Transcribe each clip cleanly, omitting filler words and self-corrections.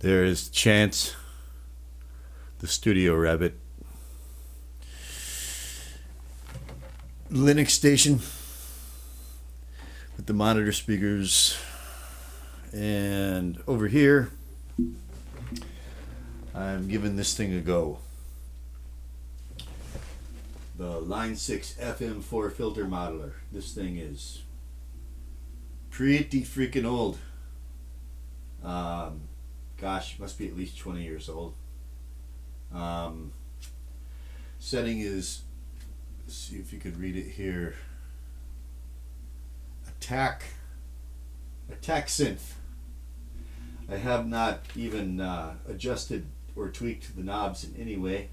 There is Chance, the studio rabbit. Linux station with the monitor speakers. And over here, I'm giving this thing a go. The Line 6 FM4 filter modeler. This thing is pretty freaking old. Gosh, must be at least 20 years old. Setting is, let's see if you could read it here. Attack Synth. I have not even adjusted or tweaked the knobs in any way.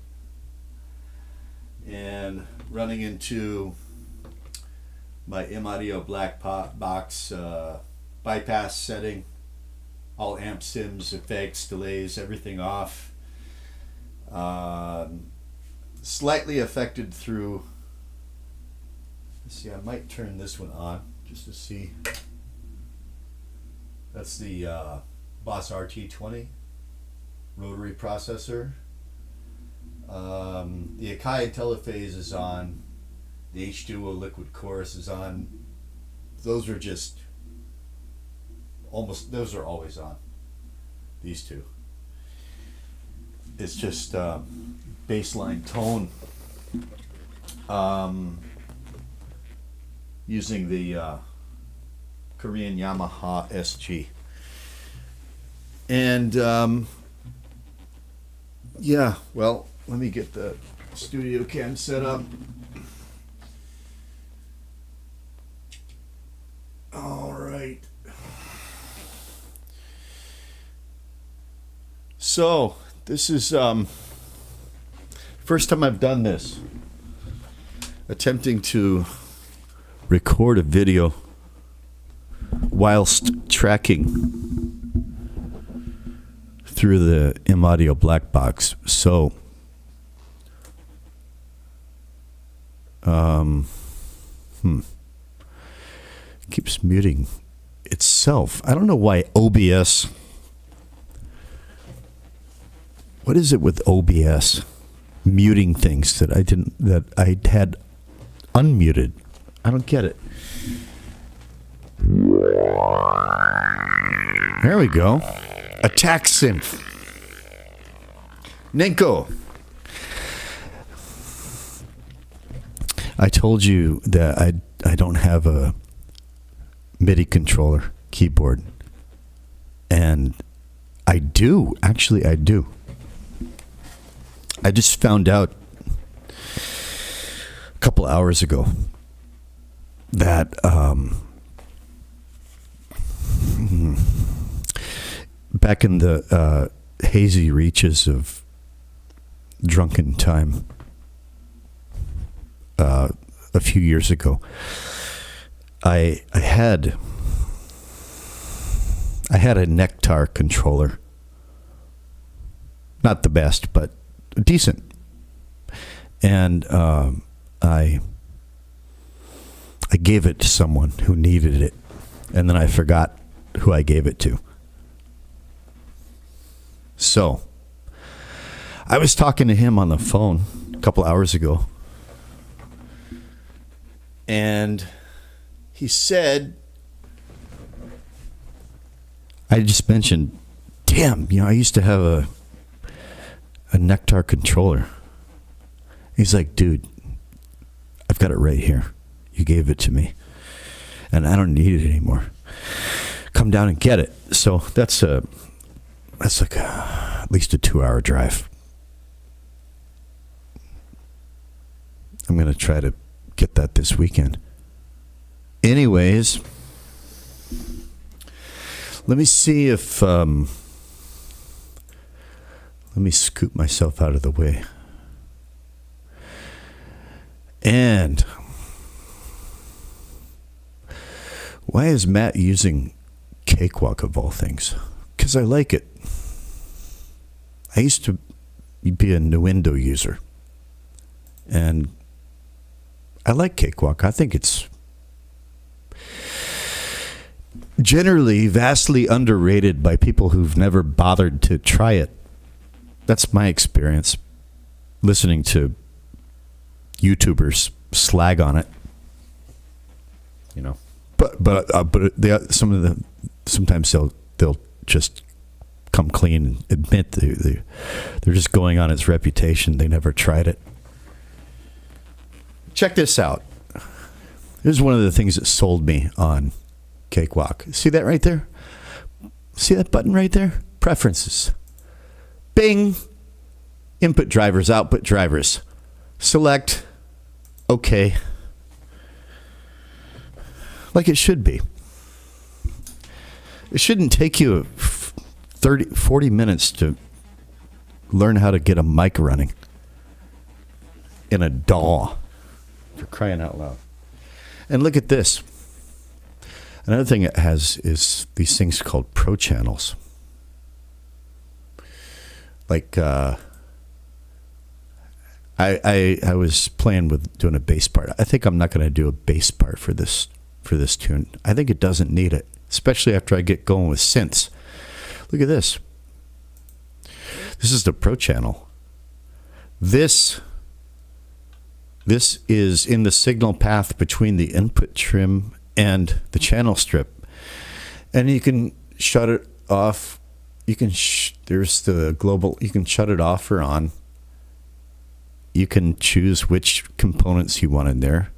And running into my M-Audio black box bypass setting, all amp sims, effects, delays, everything off. Slightly affected through, let's see, I might turn this one on just to see. That's the Boss RT20 rotary processor. The Akai Telephase is on. The H2O Liquid Chorus is on. Those are just those are always on. These two. It's just baseline tone. Using the Korean Yamaha SG. And yeah, well, let me get the studio cam set up. All right. So this is first time I've done this. Attempting to record a video whilst tracking through the M-Audio black box. So keeps muting itself. I don't know why OBS. What is it with OBS muting things that I had unmuted? I don't get it. There we go. Attack Synth. Nenko. I told you that I don't have a MIDI controller keyboard. And I do. Actually, I do. I just found out a couple hours ago that back in the hazy reaches of drunken time a few years ago, I had a Nectar controller. Not the best, but decent. And I gave it to someone who needed it, and then I forgot who I gave it to. So I was talking to him on the phone a couple hours ago, and he said, I just mentioned, damn, I used to have a Nectar controller. He's like, dude, I've got it right here. You gave it to me, and I don't need it anymore. Come down and get it. So that's like at least a 2-hour drive. I'm going to try to get that this weekend. Anyways, let me see if let me scoop myself out of the way. And why is Matt using Cakewalk of all things? Because I like it. I used to be a Nuendo user, and I like Cakewalk. I think generally vastly underrated by people who've never bothered to try it. That's my experience listening to YouTubers slag on it. You know, but sometimes they'll just come clean and admit they're just going on its reputation. They never tried it. Check this out. Here's one of the things that sold me on Cakewalk. See that right there? See that button right there? Preferences. Bing. Input drivers, output drivers. Select. Okay. Like it should be. It shouldn't take you 40 minutes to learn how to get a mic running in a DAW, for crying out loud. And look at this. Another thing it has is these things called pro channels. Like I was playing with doing a bass part. I think I'm not going to do a bass part for this tune. I think it doesn't need it, especially after I get going with synths. Look at this. This is the pro channel. This is in the signal path between the input trim and the channel strip. And you can shut it off. You can there's the global, you can shut it off or on. You can choose which components you want in there.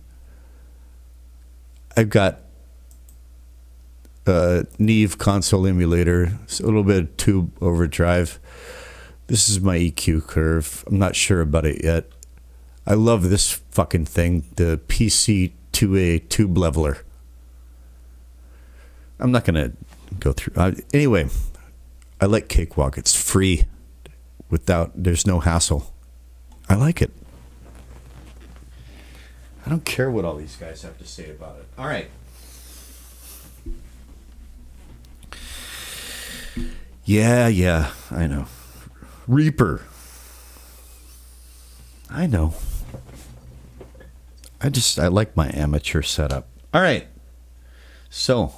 I've got Neve console emulator, a little bit of tube overdrive. This is my EQ curve. I'm not sure about it yet. I love this fucking thing, the PC2A tube leveler. I'm not going to go through. Anyway, I like Cakewalk. It's free. There's no hassle. I like it. I don't care what all these guys have to say about it. All right. Yeah, I know. Reaper. I know. I like my amateur setup. All right. So,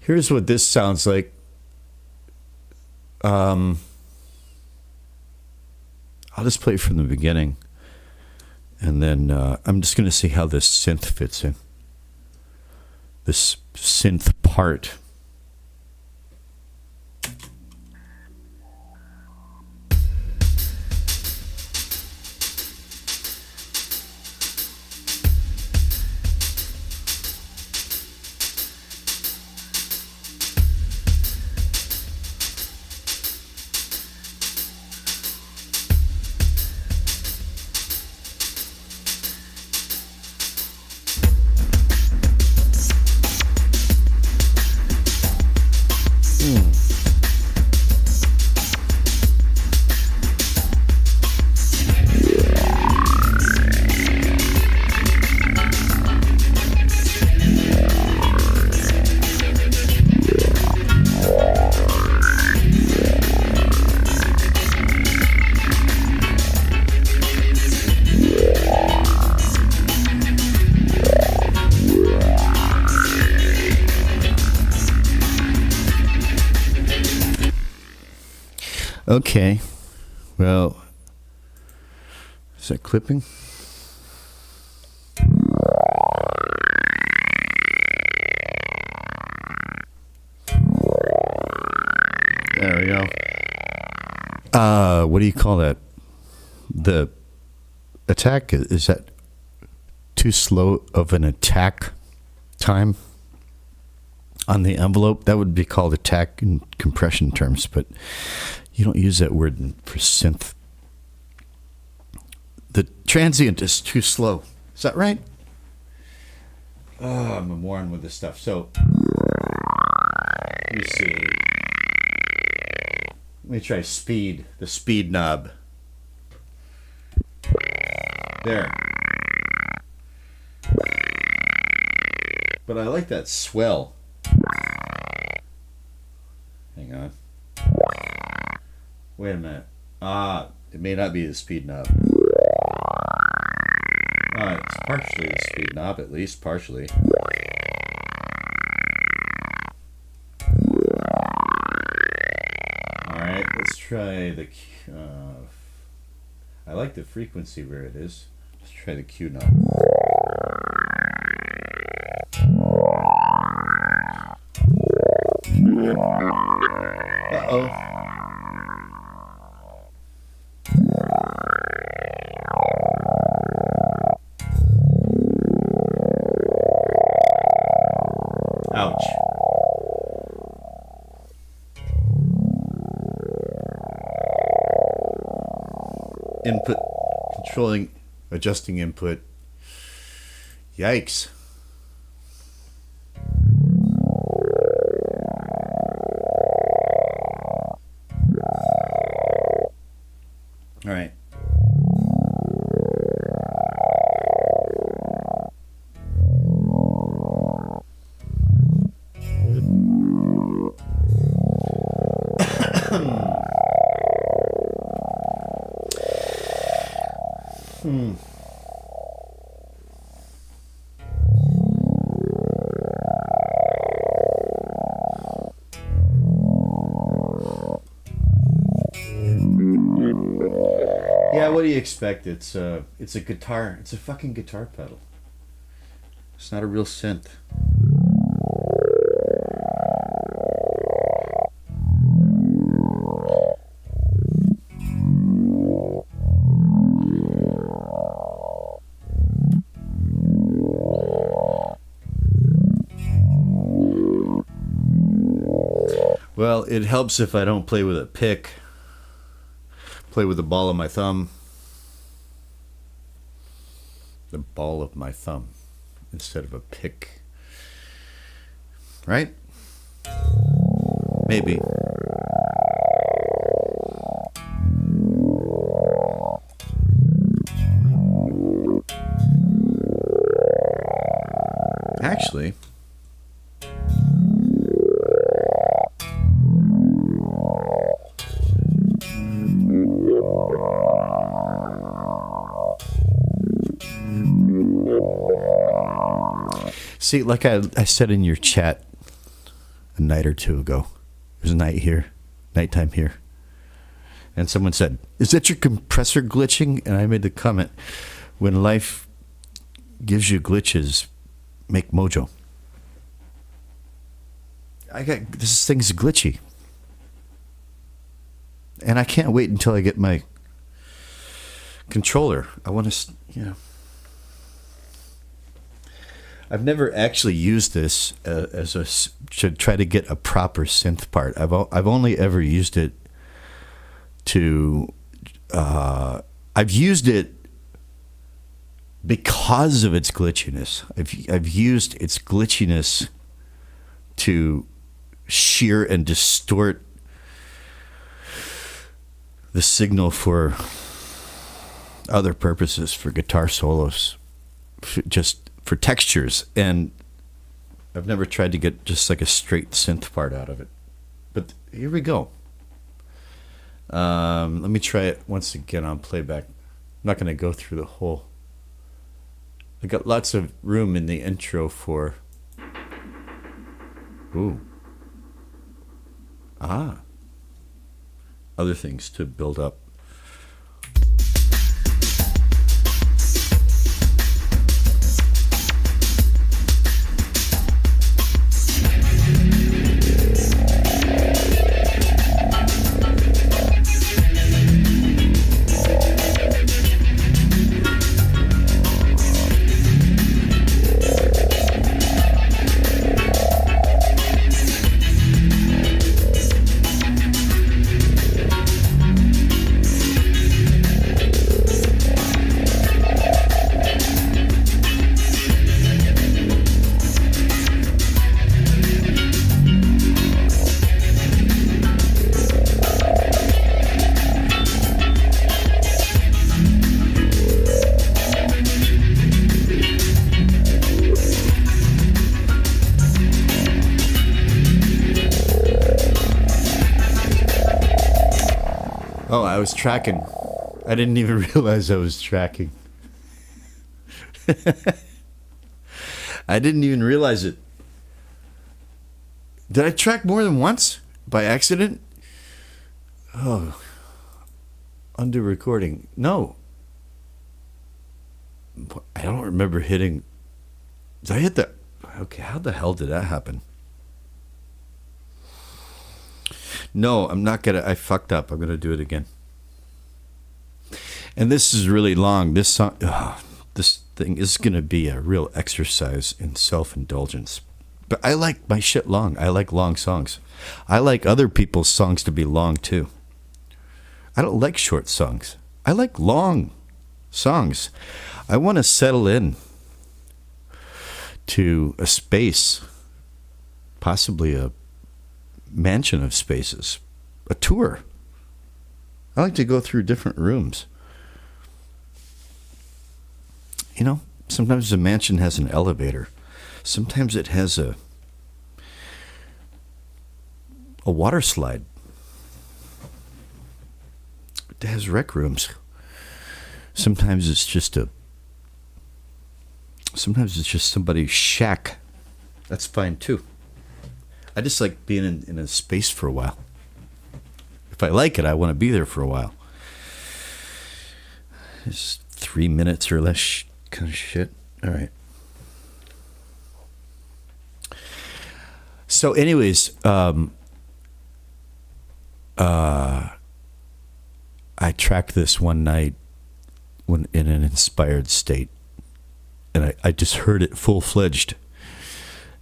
here's what this sounds like. I'll just play it from the beginning. And then I'm just going to see how this synth fits in. This synth part. Okay, well, is that clipping? There we go. What do you call that? The attack, is that too slow of an attack time on the envelope? That would be called attack in compression terms, but you don't use that word for synth. The transient is too slow. Is that right? Oh, I'm a moron with this stuff. So, let me see. Let me try speed. The speed knob. There. But I like that swell. Hang on. Wait a minute. It may not be the speed knob. It's partially the speed knob, at least partially. try the... I like the frequency where it is. Let's try the Q knob. Uh-oh. Ouch. Input, controlling, adjusting input. Yikes. All right. Yeah, what do you expect? It's a guitar. It's a fucking guitar pedal. It's not a real synth. Well, it helps if I don't play with a pick. Play with the ball of my thumb. The ball of my thumb instead of a pick. Right? Maybe. Actually, see, like I said in your chat a night or two ago, there's a nighttime here, and someone said, "Is that your compressor glitching?" And I made the comment, when life gives you glitches, make mojo. This thing's glitchy. And I can't wait until I get my controller. I want to, I've never actually used this to try to get a proper synth part. I've only ever used it to, I've used it because of its glitchiness. I've used its glitchiness to shear and distort the signal for other purposes, for guitar solos, just for textures. And I've never tried to get just like a straight synth part out of it. But here we go. Let me try it once again on playback. I'm not going to go through the whole. I got lots of room in the intro for. Ooh. Other things to build up. Oh, I was tracking. I didn't even realize I was tracking. I didn't even realize it. Did I track more than once by accident? Oh, undo recording. No. I don't remember hitting. Did I hit that? Okay, how the hell did that happen? No, I'm not gonna. I fucked up. I'm gonna do it again. And this is really long. This song, this thing is gonna be a real exercise in self-indulgence. But I like my shit long. I like long songs. I like other people's songs to be long too. I don't like short songs. I like long songs. I want to settle in to a space, possibly a mansion of spaces, a tour. I like to go through different rooms. You know, sometimes a mansion has an elevator. Sometimes it has a water slide. It has rec rooms. Sometimes it's just somebody's shack. That's fine too. I just like being in a space for a while. If I like it, I want to be there for a while. It's 3 minutes or less kind of shit. All right. So anyways, I tracked this one night when in an inspired state, and I just heard it full-fledged,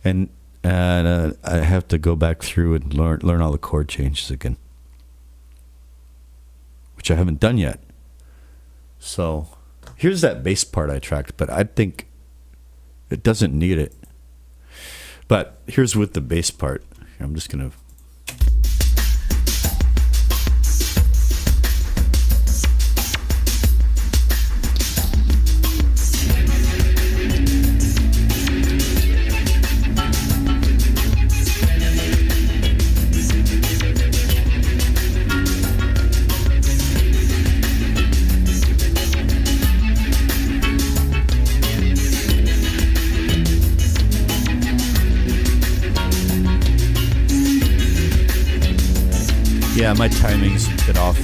and I have to go back through and learn all the chord changes again, which I haven't done yet. So here's that bass part I tracked, but I think it doesn't need it. But here's with the bass part. I'm just going to... Yeah, my timing's a bit off.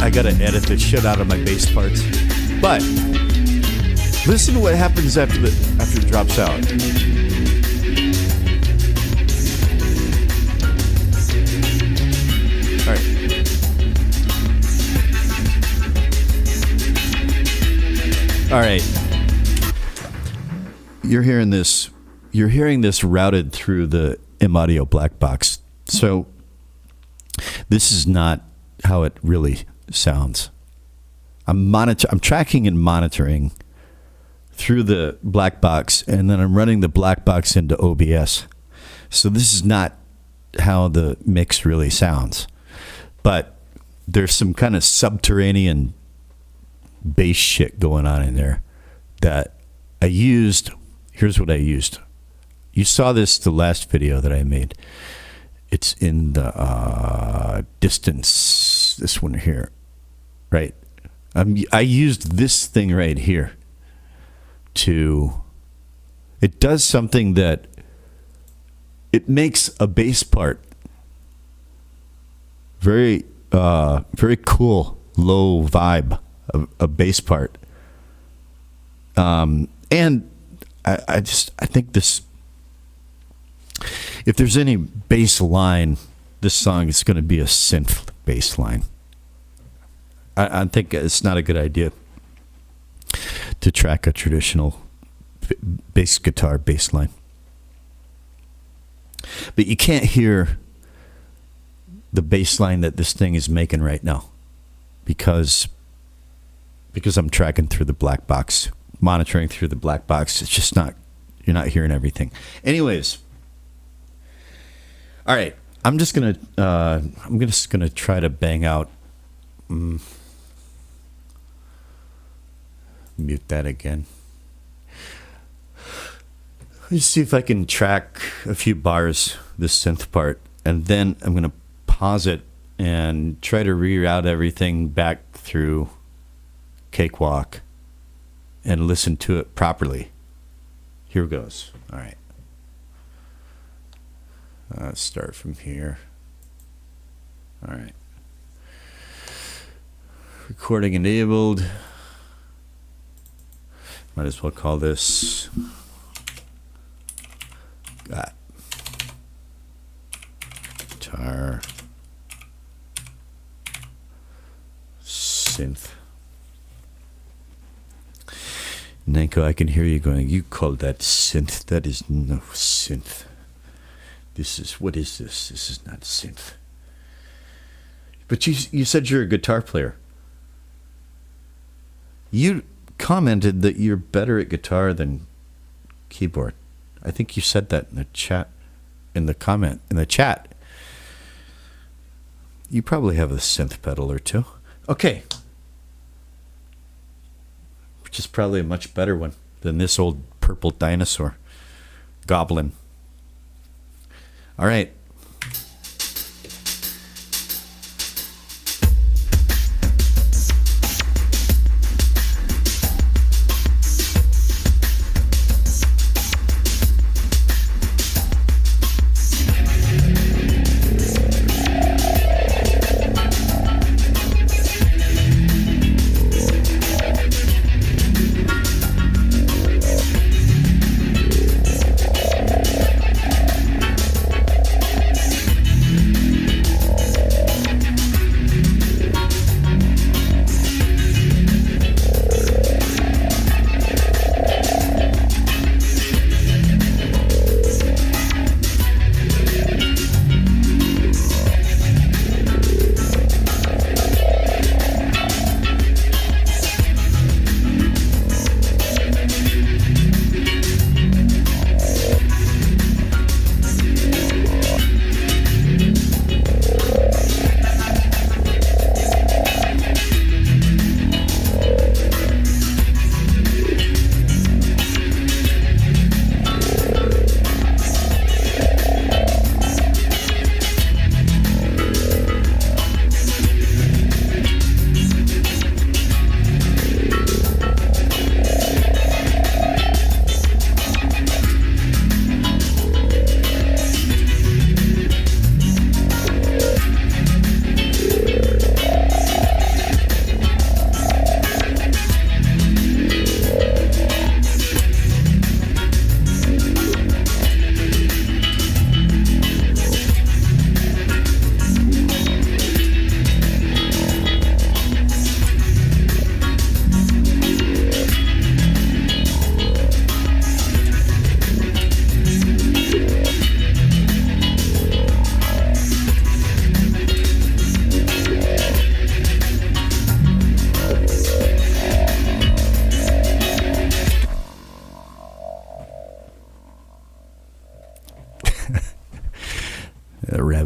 I gotta edit the shit out of my bass parts. But listen to what happens after it drops out. All right. You're hearing this routed through the M-Audio black box. So this is not how it really sounds. I'm tracking and monitoring through the black box, and then I'm running the black box into OBS. So this is not how the mix really sounds. But there's some kind of subterranean bass shit going on in there that I used. Here's what I used. You saw the last video that I made. It's in the distance, this one here, right? I used this thing right here it does something that it makes a bass part very, very cool, low vibe of a bass part. And I think this, if there's any bass line, this song is going to be a synth bass line. I think it's not a good idea to track a traditional bass guitar bass line. But you can't hear the bass line that this thing is making right now because I'm tracking through the black box, monitoring through the black box. It's just not, you're not hearing everything. Anyways, all right, I'm just gonna try to bang out. Mute that again. Let's see if I can track a few bars, this synth part, and then I'm gonna pause it and try to reroute everything back through Cakewalk and listen to it properly. Here goes. All right. Let's start from here. All right. Recording enabled. Might as well call this guitar synth. Nanko, I can hear you going, you called that synth. That is no synth. What is this? This is not synth. But you said you're a guitar player. You commented that you're better at guitar than keyboard. I think you said that in the chat, in the chat. You probably have a synth pedal or two. Okay. Which is probably a much better one than this old purple dinosaur goblin. All right.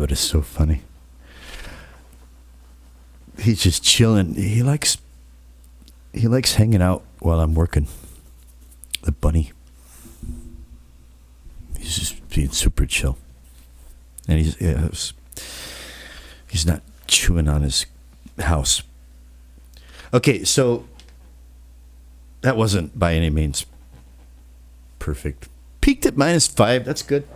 That is so funny. He's just chilling. He likes hanging out while I'm working. The bunny. He's just being super chill. And he's not chewing on his house. Okay, so that wasn't by any means perfect. Peaked at -5. That's good.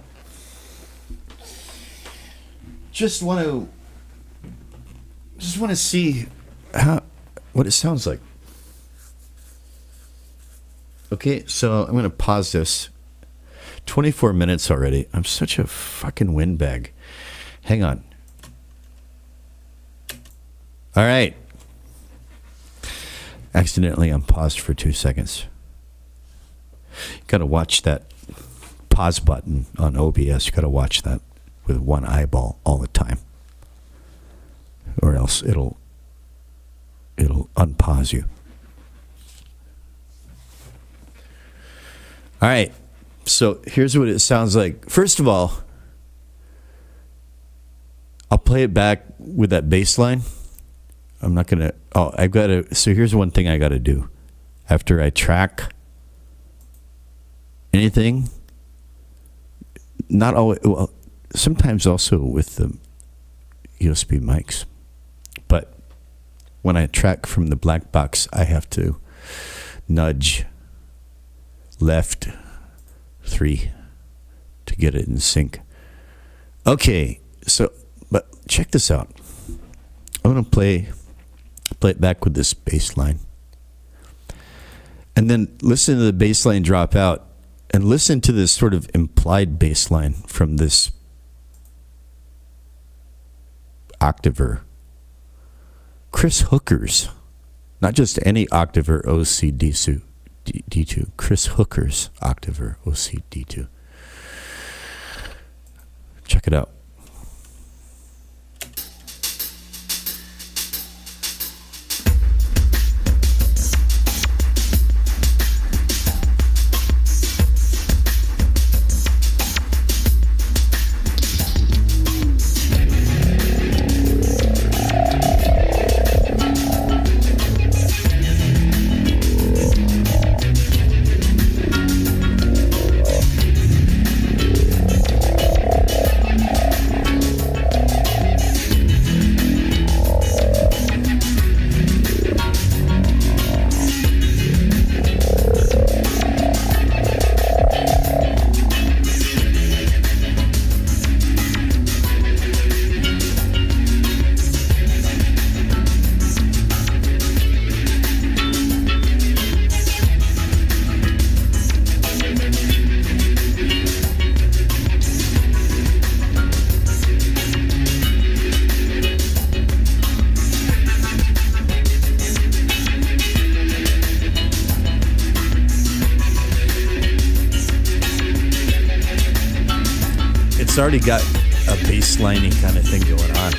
Just want to see what it sounds like. Okay, so I'm going to pause this. 24 minutes already. I'm such a fucking windbag. Hang on. All right. Accidentally unpaused for 2 seconds. Got to watch that pause button on OBS. You got to watch that with one eyeball all the time, or else it'll unpause you. All right, so here's what it sounds like. First of all, I'll play it back with that bass line. I'm not gonna. Oh, I've got to. So here's one thing I got to do after I track anything. Not always. Well, sometimes also with the USB mics. But when I track from the black box, I have to nudge left, 3 to get it in sync. Okay, so, but check this out. I'm going to play it back with this bass line. And then listen to the bass line drop out and listen to this sort of implied bass line from this octaver. Chris Hooker's, not just any octaver OC D2, Chris Hooker's octaver OC D2. Check it out. It's already got a basslining kind of thing going on.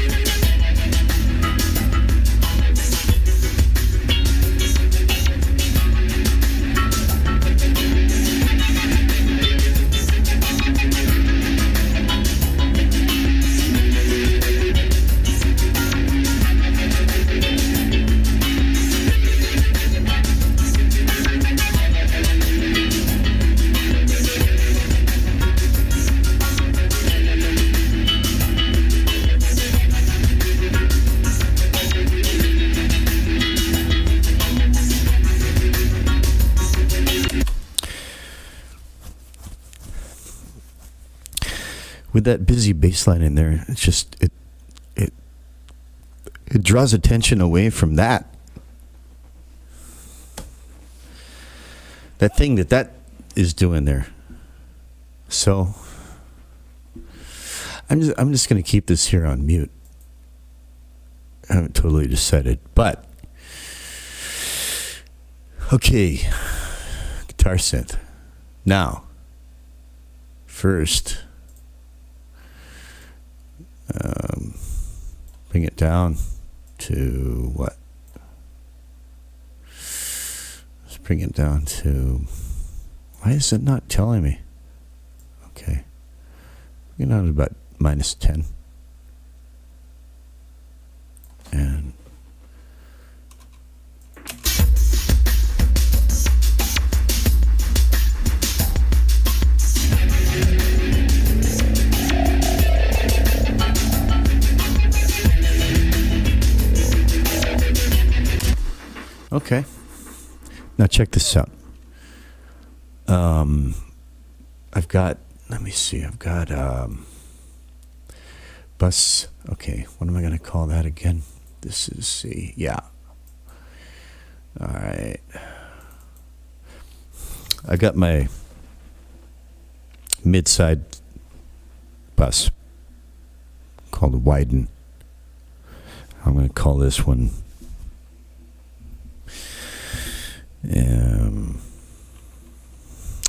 With that busy bass line in there, it's just it draws attention away from that thing that is doing there. So I'm just going to keep this here on mute. I haven't totally decided, but okay, guitar synth. Now, first, bring it down to what? Let's bring it down to, why is it not telling me? Okay. Bring it down to about -10. And okay. Now check this out. I've got, let me see, I've got bus, okay, what am I going to call that again? This is C, yeah. All right. I got my mid-side bus called Widen. I'm going to call this one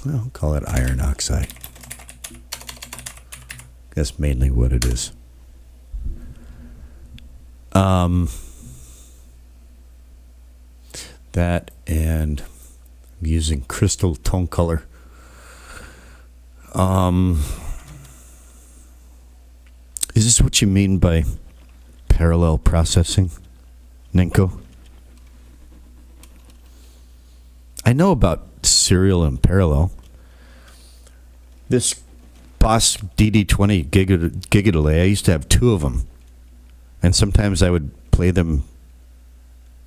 I'll call it iron oxide. That's mainly what it is. That, and I'm using crystal tone color. Is this what you mean by parallel processing, Nenko? I know about serial and parallel. This Boss DD20 Giga Delay, I used to have 2 of them. And sometimes I would play them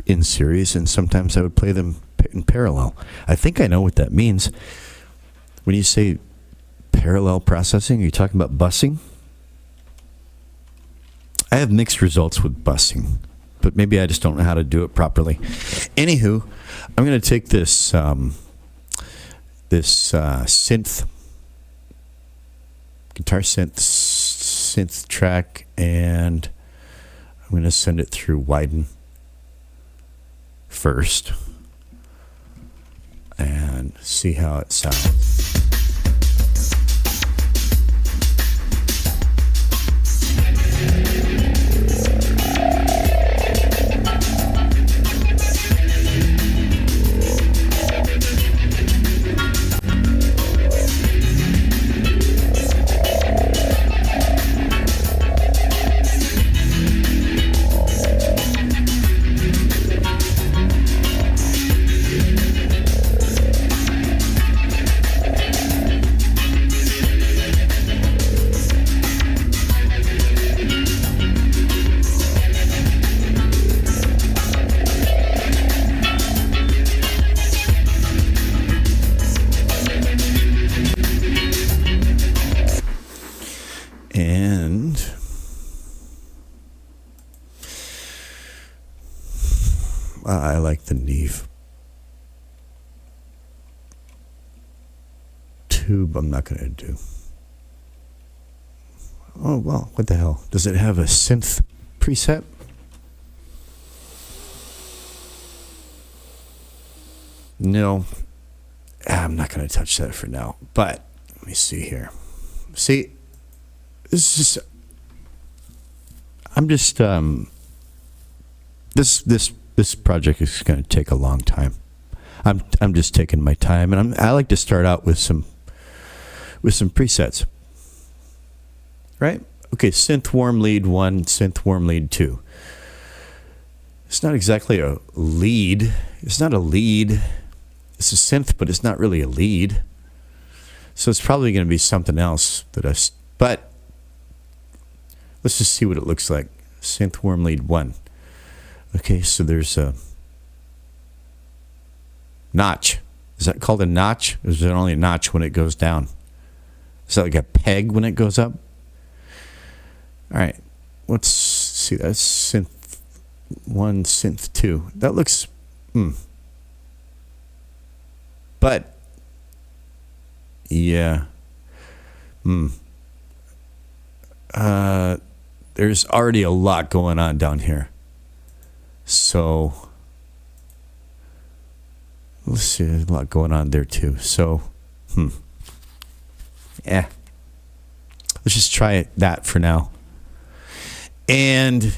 in series, and sometimes I would play them in parallel. I think I know what that means. When you say Parallel processing? Are you talking about busing? I have mixed results with busing, but maybe I just don't know how to do it properly. Anywho, I'm going to take this synth, guitar synth track, and I'm going to send it through Widen first and see how it sounds. I like the Neve tube. I'm not going to do. Oh, well, what the hell? Does it have a synth preset? No. I'm not going to touch that for now. But let me see here. See, this is. I'm just. This project is going to take a long time. I'm just taking my time, and I like to start out with some presets. Right? Okay, synth warm lead 1, synth warm lead 2. It's not exactly a lead. It's not a lead. It's a synth, but it's not really a lead. So it's probably going to be something else but let's just see what it looks like. Synth warm lead 1. Okay, so there's a notch. Is that called a notch? Or is it only a notch when it goes down? Is that like a peg when it goes up? All right, let's see. That's synth 1, synth 2. That looks... But, yeah. There's already a lot going on down here. So, let's see, there's a lot going on there too. So, let's just try that for now. And,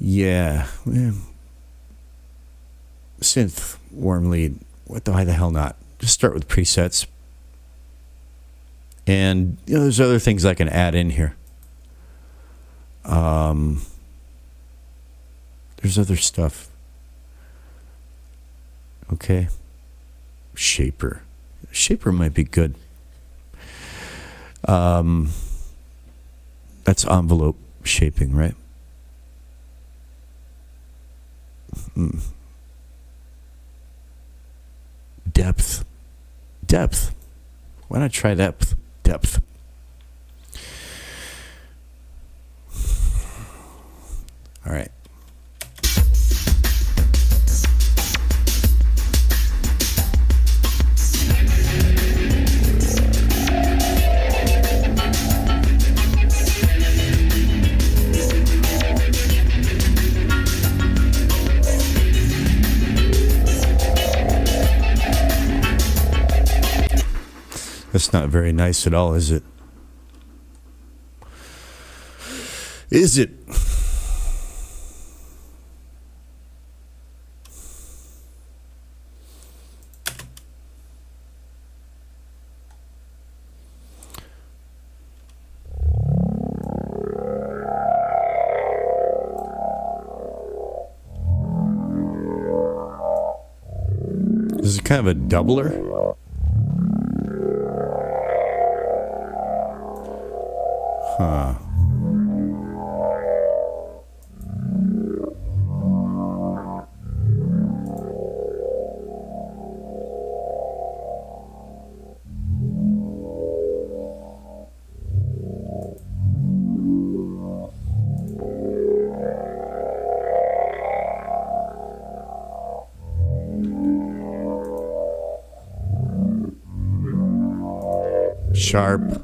yeah, synth, warm lead, why the hell not? Just start with presets. And, there's other things I can add in here. There's other stuff. Okay. Shaper. Shaper might be good. That's envelope shaping, right? Depth. Why not try depth? All right. That's not very nice at all, is it? Is it? Is it kind of a doubler? Huh. Sharp.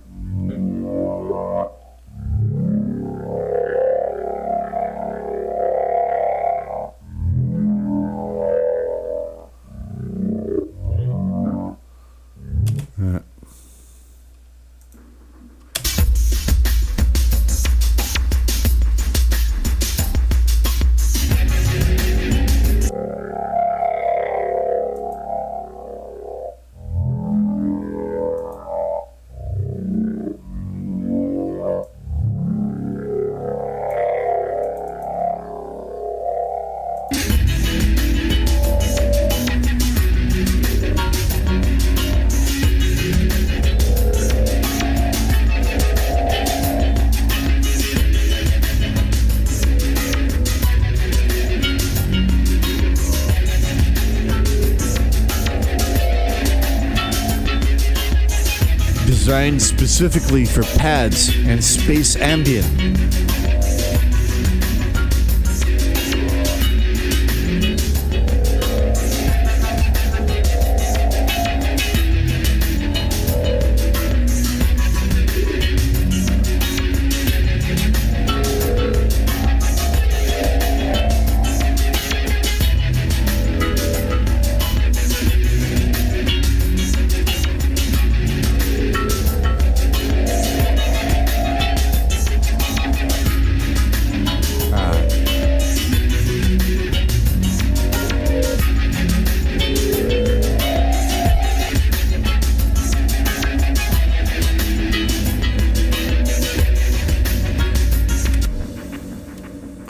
Designed specifically for pads and space ambient.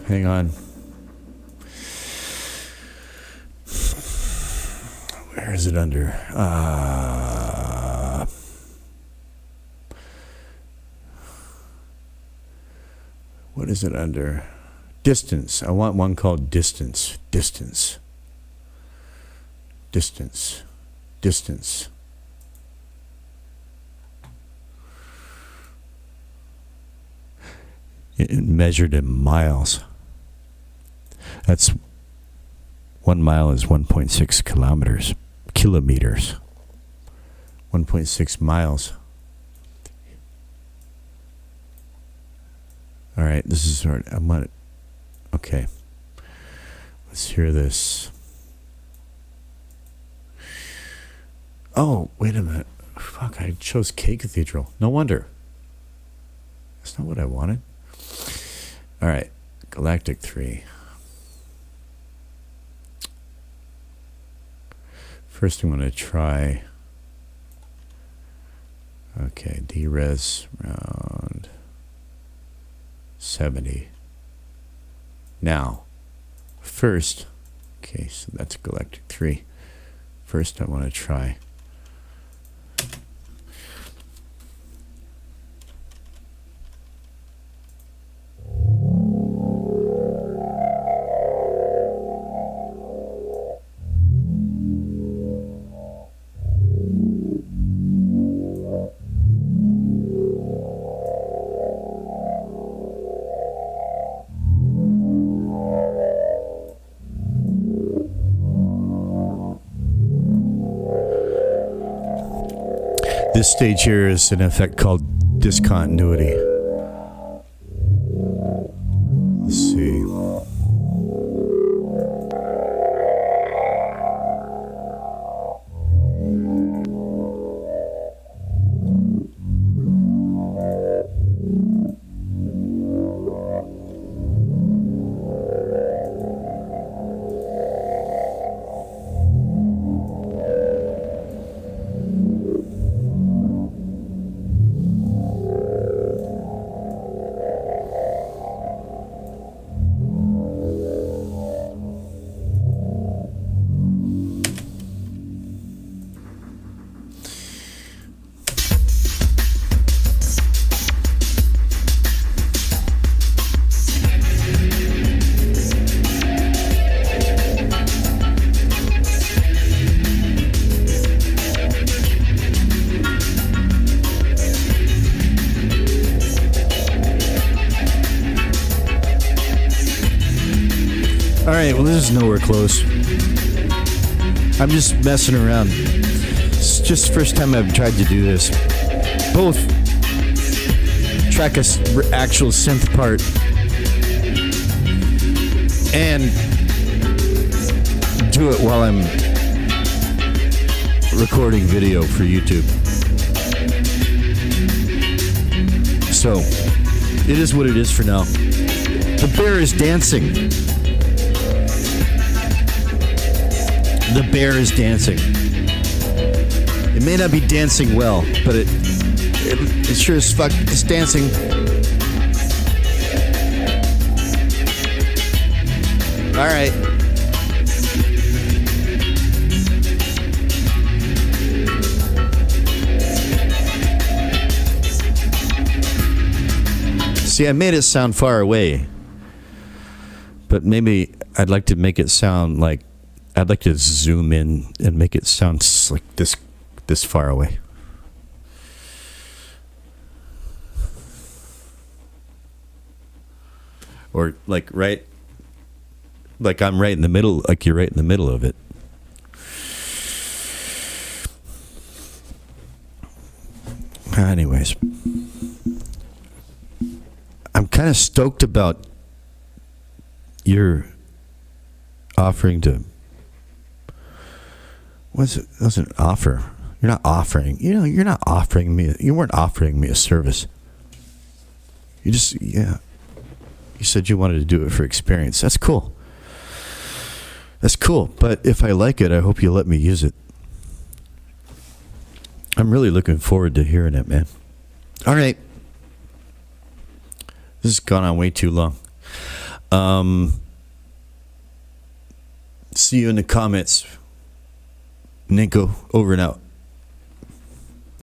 Hang on. Where is it under? What is it under? Distance. I want one called distance. Distance. Distance. Distance. It measured in miles. That's 1 mile is 1.6 kilometers. 1.6 miles. All right, this is hard. Okay. Let's hear this. Oh, wait a minute. Fuck, I chose K Cathedral. No wonder. That's not what I wanted. All right, Galactic 3. First, I'm going to try. Okay, D-res around 70. Now, first, okay, so that's Galactic 3. First, I want to try. This stage here is an effect called discontinuity. Let's see. Alright, well this is nowhere close. I'm just messing around. It's just the first time I've tried to do this. both track a actual synth part and do it while I'm recording video for YouTube. So, it is what it is for now. The bear is dancing. The bear is dancing. It may not be dancing well, but it sure as fuck is dancing. All right. See, I made it sound far away, but maybe I'd like to make it sound like, I'd like to zoom in and make it sound like this far away. Or like I'm right in the middle, like you're right in the middle of it. Anyways, I'm kind of stoked about your offering to. What's it? That's an offer. You're not offering. You're not offering me. You weren't offering me a service. You just, yeah. You said you wanted to do it for experience. That's cool. That's cool. But if I like it, I hope you let me use it. I'm really looking forward to hearing it, man. All right. This has gone on way too long. See you in the comments. Ninko, over and out.